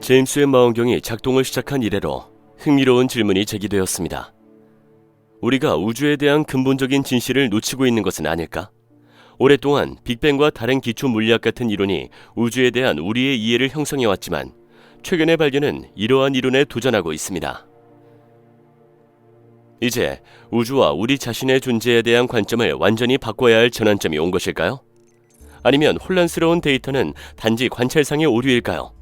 제임스 웹 망원경이 작동을 시작한 이래로 흥미로운 질문이 제기되었습니다. 우리가 우주에 대한 근본적인 진실을 놓치고 있는 것은 아닐까? 오랫동안 빅뱅과 다른 기초 물리학 같은 이론이 우주에 대한 우리의 이해를 형성해왔지만 최근의 발견은 이러한 이론에 도전하고 있습니다. 이제 우주와 우리 자신의 존재에 대한 관점을 완전히 바꿔야 할 전환점이 온 것일까요? 아니면 혼란스러운 데이터는 단지 관찰상의 오류일까요?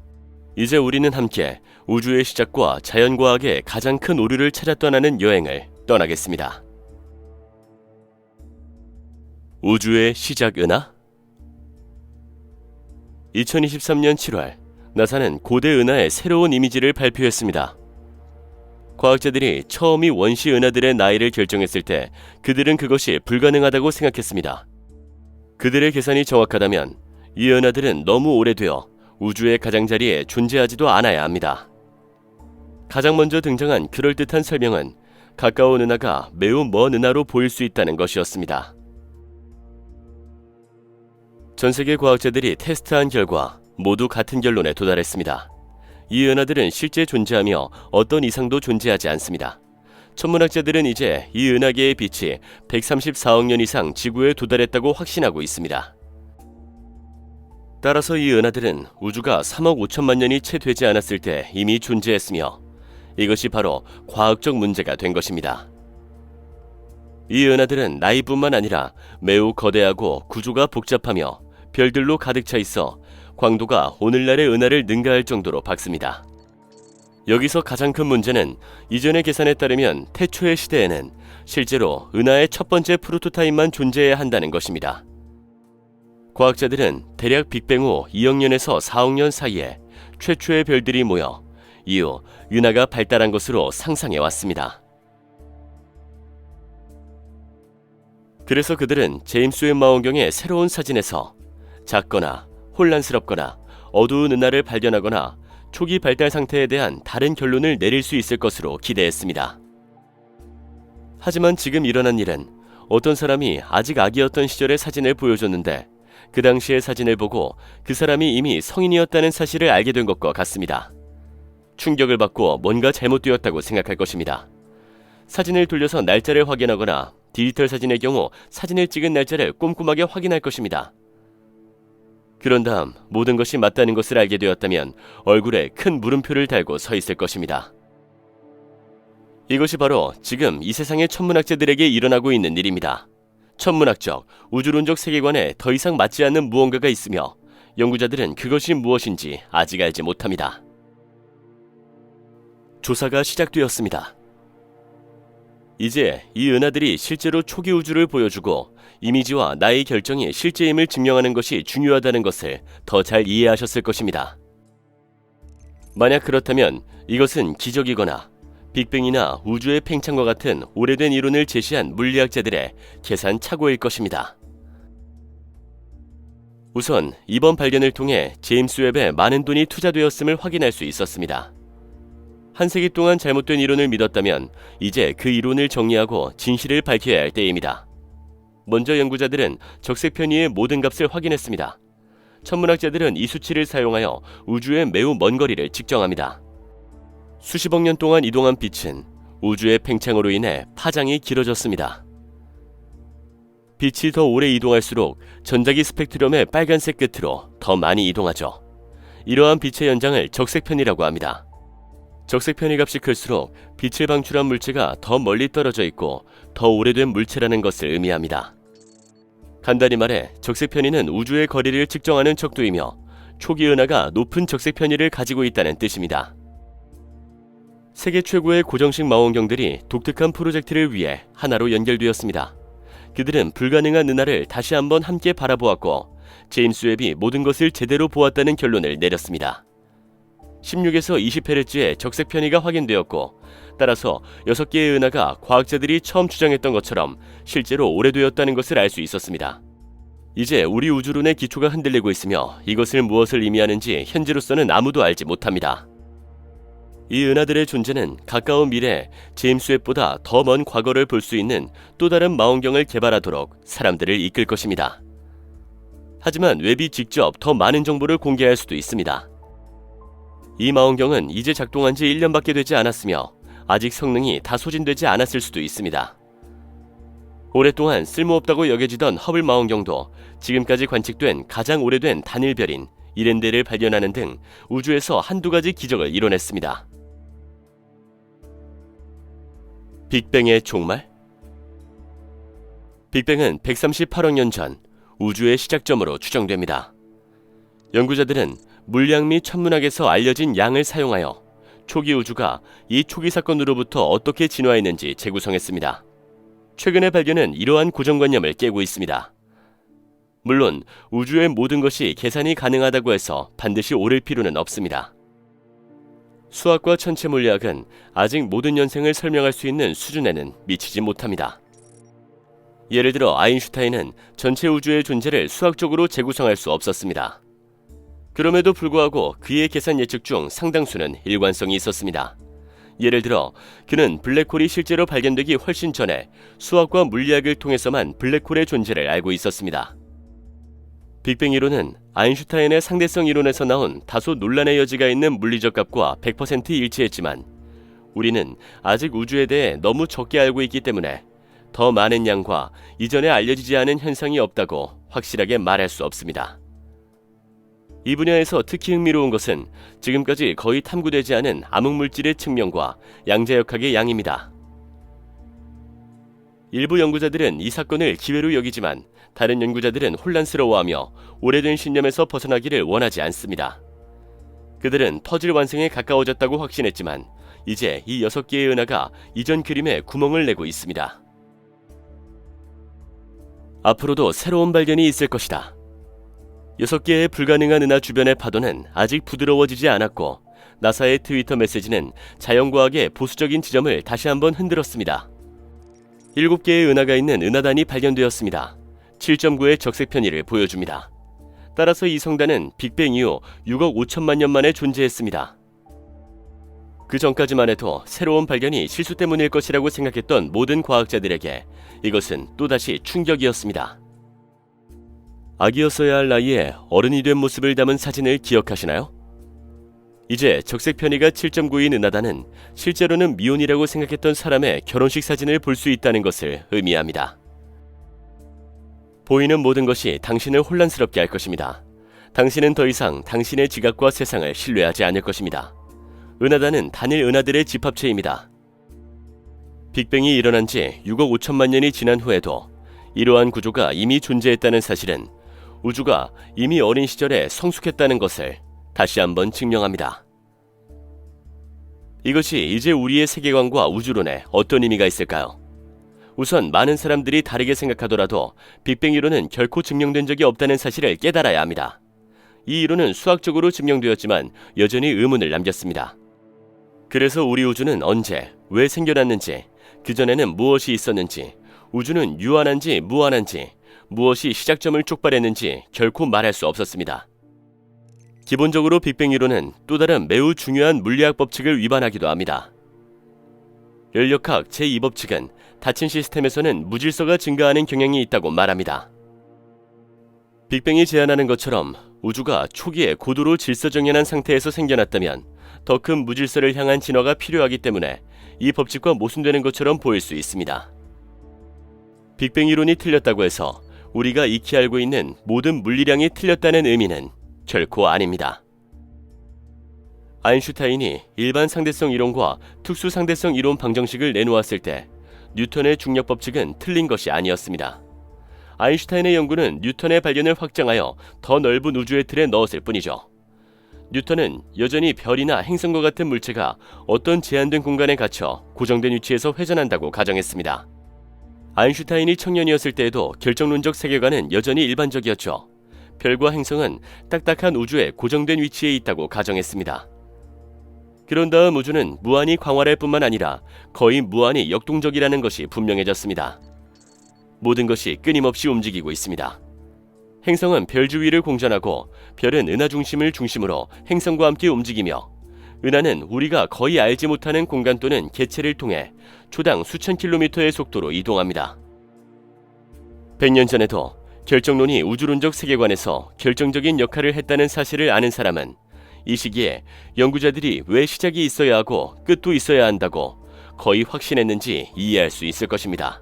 이제 우리는 함께 우주의 시작과 자연과학의 가장 큰 오류를 찾아 떠나는 여행을 떠나겠습니다. 우주의 시작 은하? 2023년 7월 나사는 고대 은하의 새로운 이미지를 발표했습니다. 과학자들이 처음이 원시 은하들의 나이를 결정했을 때 그들은 그것이 불가능하다고 생각했습니다. 그들의 계산이 정확하다면 이 은하들은 너무 오래되어 우주의 가장자리에 존재하지도 않아야 합니다. 가장 먼저 등장한 그럴듯한 설명은 가까운 은하가 매우 먼 은하로 보일 수 있다는 것이었습니다. 전 세계 과학자들이 테스트한 결과 모두 같은 결론에 도달했습니다. 이 은하들은 실제 존재하며 어떤 이상도 존재하지 않습니다. 천문학자들은 이제 이 은하계의 빛이 134억 년 이상 지구에 도달했다고 확신하고 있습니다. 따라서 이 은하들은 우주가 3억 5천만 년이 채 되지 않았을 때 이미 존재했으며 이것이 바로 과학적 문제가 된 것입니다. 이 은하들은 나이뿐만 아니라 매우 거대하고 구조가 복잡하며 별들로 가득 차 있어 광도가 오늘날의 은하를 능가할 정도로 밝습니다. 여기서 가장 큰 문제는 이전의 계산에 따르면 태초의 시대에는 실제로 은하의 첫 번째 프로토타입만 존재해야 한다는 것입니다. 과학자들은 대략 빅뱅 후 2억 년에서 4억 년 사이에 최초의 별들이 모여 이후 은하가 발달한 것으로 상상해왔습니다. 그래서 그들은 제임스 웹 망원경의 새로운 사진에서 작거나 혼란스럽거나 어두운 은하를 발견하거나 초기 발달 상태에 대한 다른 결론을 내릴 수 있을 것으로 기대했습니다. 하지만 지금 일어난 일은 어떤 사람이 아직 아기였던 시절의 사진을 보여줬는데 그 당시의 사진을 보고 그 사람이 이미 성인이었다는 사실을 알게 된 것과 같습니다. 충격을 받고 뭔가 잘못되었다고 생각할 것입니다. 사진을 돌려서 날짜를 확인하거나 디지털 사진의 경우 사진을 찍은 날짜를 꼼꼼하게 확인할 것입니다. 그런 다음 모든 것이 맞다는 것을 알게 되었다면 얼굴에 큰 물음표를 달고 서 있을 것입니다. 이것이 바로 지금 이 세상의 천문학자들에게 일어나고 있는 일입니다. 천문학적, 우주론적 세계관에 더 이상 맞지 않는 무언가가 있으며 연구자들은 그것이 무엇인지 아직 알지 못합니다. 조사가 시작되었습니다. 이제 이 은하들이 실제로 초기 우주를 보여주고 이미지와 나의 결정이 실제임을 증명하는 것이 중요하다는 것을 더 잘 이해하셨을 것입니다. 만약 그렇다면 이것은 기적이거나 빅뱅이나 우주의 팽창과 같은 오래된 이론을 제시한 물리학자들의 계산 착오일 것입니다. 우선 이번 발견을 통해 제임스 웹에 많은 돈이 투자되었음을 확인할 수 있었습니다. 한 세기 동안 잘못된 이론을 믿었다면 이제 그 이론을 정리하고 진실을 밝혀야 할 때입니다. 먼저 연구자들은 적색 편의의 모든 값을 확인했습니다. 천문학자들은 이 수치를 사용하여 우주의 매우 먼 거리를 측정합니다. 수십억 년 동안 이동한 빛은 우주의 팽창으로 인해 파장이 길어졌습니다. 빛이 더 오래 이동할수록 전자기 스펙트럼의 빨간색 끝으로 더 많이 이동하죠. 이러한 빛의 연장을 적색 편의라고 합니다. 적색 편의 값이 클수록 빛을 방출한 물체가 더 멀리 떨어져 있고 더 오래된 물체라는 것을 의미합니다. 간단히 말해 적색 편의는 우주의 거리를 측정하는 척도이며 초기 은하가 높은 적색 편의를 가지고 있다는 뜻입니다. 세계 최고의 고정식 망원경들이 독특한 프로젝트를 위해 하나로 연결되었습니다. 그들은 불가능한 은하를 다시 한번 함께 바라보았고 제임스 웹이 모든 것을 제대로 보았다는 결론을 내렸습니다. 16에서 20Hz의 적색 편의가 확인되었고 따라서 6개의 은하가 과학자들이 처음 주장했던 것처럼 실제로 오래되었다는 것을 알 수 있었습니다. 이제 우리 우주론의 기초가 흔들리고 있으며 이것을 무엇을 의미하는지 현재로서는 아무도 알지 못합니다. 이 은하들의 존재는 가까운 미래에 제임스 웹보다 더 먼 과거를 볼 수 있는 또 다른 망원경을 개발하도록 사람들을 이끌 것입니다. 하지만 웹이 직접 더 많은 정보를 공개할 수도 있습니다. 이 망원경은 이제 작동한 지 1년밖에 되지 않았으며 아직 성능이 다 소진되지 않았을 수도 있습니다. 오랫동안 쓸모없다고 여겨지던 허블 망원경도 지금까지 관측된 가장 오래된 단일별인 이렌데를 발견하는 등 우주에서 한두 가지 기적을 이뤄냈습니다. 빅뱅의 종말? 빅뱅은 138억 년 전 우주의 시작점으로 추정됩니다. 연구자들은 물리학 및 천문학에서 알려진 양을 사용하여 초기 우주가 이 초기 사건으로부터 어떻게 진화했는지 재구성했습니다. 최근의 발견은 이러한 고정관념을 깨고 있습니다. 물론 우주의 모든 것이 계산이 가능하다고 해서 반드시 옳을 필요는 없습니다. 수학과 천체 물리학은 아직 모든 현상을 설명할 수 있는 수준에는 미치지 못합니다. 예를 들어 아인슈타인은 전체 우주의 존재를 수학적으로 재구성할 수 없었습니다. 그럼에도 불구하고 그의 계산 예측 중 상당수는 일관성이 있었습니다. 예를 들어 그는 블랙홀이 실제로 발견되기 훨씬 전에 수학과 물리학을 통해서만 블랙홀의 존재를 알고 있었습니다. 빅뱅 이론은 아인슈타인의 상대성 이론에서 나온 다소 논란의 여지가 있는 물리적 값과 100% 일치했지만 우리는 아직 우주에 대해 너무 적게 알고 있기 때문에 더 많은 양과 이전에 알려지지 않은 현상이 없다고 확실하게 말할 수 없습니다. 이 분야에서 특히 흥미로운 것은 지금까지 거의 탐구되지 않은 암흑물질의 측면과 양자역학의 양입니다. 일부 연구자들은 이 사건을 기회로 여기지만 다른 연구자들은 혼란스러워하며 오래된 신념에서 벗어나기를 원하지 않습니다. 그들은 퍼즐 완성에 가까워졌다고 확신했지만 이제 이 6개의 은하가 이전 그림에 구멍을 내고 있습니다. 앞으로도 새로운 발견이 있을 것이다. 6개의 불가능한 은하 주변의 파도는 아직 부드러워지지 않았고 나사의 트위터 메시지는 자연과학의 보수적인 지점을 다시 한번 흔들었습니다. 7개의 은하가 있는 은하단이 발견되었습니다. 7.9의 적색 편의를 보여줍니다. 따라서 이 성단은 빅뱅 이후 6억 5천만 년 만에 존재했습니다. 그 전까지만 해도 새로운 발견이 실수 때문일 것이라고 생각했던 모든 과학자들에게 이것은 또다시 충격이었습니다. 아기였어야 할 나이에 어른이 된 모습을 담은 사진을 기억하시나요? 이제 적색 편의가 7.9인 은하단은 실제로는 미혼이라고 생각했던 사람의 결혼식 사진을 볼 수 있다는 것을 의미합니다. 보이는 모든 것이 당신을 혼란스럽게 할 것입니다. 당신은 더 이상 당신의 지각과 세상을 신뢰하지 않을 것입니다. 은하단은 단일 은하들의 집합체입니다. 빅뱅이 일어난 지 6억 5천만 년이 지난 후에도 이러한 구조가 이미 존재했다는 사실은 우주가 이미 어린 시절에 성숙했다는 것을 다시 한번 증명합니다. 이것이 이제 우리의 세계관과 우주론에 어떤 의미가 있을까요? 우선 많은 사람들이 다르게 생각하더라도 빅뱅 이론은 결코 증명된 적이 없다는 사실을 깨달아야 합니다. 이 이론은 수학적으로 증명되었지만 여전히 의문을 남겼습니다. 그래서 우리 우주는 언제, 왜 생겨났는지, 그전에는 무엇이 있었는지, 우주는 유한한지 무한한지, 무엇이 시작점을 촉발했는지 결코 말할 수 없었습니다. 기본적으로 빅뱅 이론은 또 다른 매우 중요한 물리학 법칙을 위반하기도 합니다. 열역학 제2법칙은 닫힌 시스템에서는 무질서가 증가하는 경향이 있다고 말합니다. 빅뱅이 제안하는 것처럼 우주가 초기에 고도로 질서정연한 상태에서 생겨났다면 더 큰 무질서를 향한 진화가 필요하기 때문에 이 법칙과 모순되는 것처럼 보일 수 있습니다. 빅뱅 이론이 틀렸다고 해서 우리가 익히 알고 있는 모든 물리량이 틀렸다는 의미는 결코 아닙니다. 아인슈타인이 일반 상대성 이론과 특수 상대성 이론 방정식을 내놓았을 때 뉴턴의 중력 법칙은 틀린 것이 아니었습니다. 아인슈타인의 연구는 뉴턴의 발견을 확장하여 더 넓은 우주의 틀에 넣었을 뿐이죠. 뉴턴은 여전히 별이나 행성과 같은 물체가 어떤 제한된 공간에 갇혀 고정된 위치에서 회전한다고 가정했습니다. 아인슈타인이 청년이었을 때에도 결정론적 세계관은 여전히 일반적이었죠. 별과 행성은 딱딱한 우주의 고정된 위치에 있다고 가정했습니다. 그런 다음 우주는 무한히 광활할 뿐만 아니라 거의 무한히 역동적이라는 것이 분명해졌습니다. 모든 것이 끊임없이 움직이고 있습니다. 행성은 별 주위를 공전하고 별은 은하 중심을 중심으로 행성과 함께 움직이며 은하는 우리가 거의 알지 못하는 공간 또는 개체를 통해 초당 수천 킬로미터의 속도로 이동합니다. 100년 전에도 결정론이 우주론적 세계관에서 결정적인 역할을 했다는 사실을 아는 사람은 이 시기에 연구자들이 왜 시작이 있어야 하고 끝도 있어야 한다고 거의 확신했는지 이해할 수 있을 것입니다.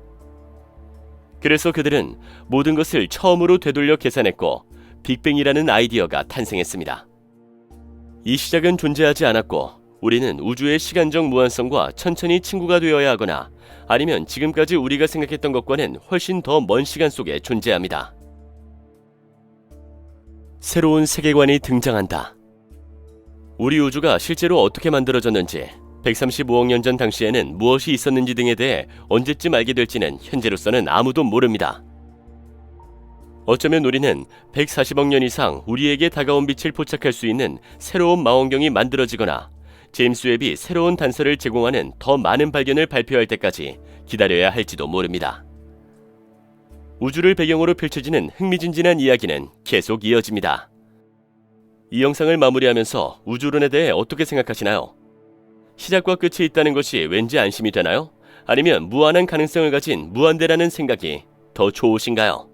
그래서 그들은 모든 것을 처음으로 되돌려 계산했고 빅뱅이라는 아이디어가 탄생했습니다. 이 시작은 존재하지 않았고 우리는 우주의 시간적 무한성과 천천히 친구가 되어야 하거나 아니면 지금까지 우리가 생각했던 것과는 훨씬 더 먼 시간 속에 존재합니다. 새로운 세계관이 등장한다. 우리 우주가 실제로 어떻게 만들어졌는지, 135억 년 전 당시에는 무엇이 있었는지 등에 대해 언제쯤 알게 될지는 현재로서는 아무도 모릅니다. 어쩌면 우리는 140억 년 이상 우리에게 다가온 빛을 포착할 수 있는 새로운 망원경이 만들어지거나 제임스 웹이 새로운 단서를 제공하는 더 많은 발견을 발표할 때까지 기다려야 할지도 모릅니다. 우주를 배경으로 펼쳐지는 흥미진진한 이야기는 계속 이어집니다. 이 영상을 마무리하면서 우주론에 대해 어떻게 생각하시나요? 시작과 끝이 있다는 것이 왠지 안심이 되나요? 아니면 무한한 가능성을 가진 무한대라는 생각이 더 좋으신가요?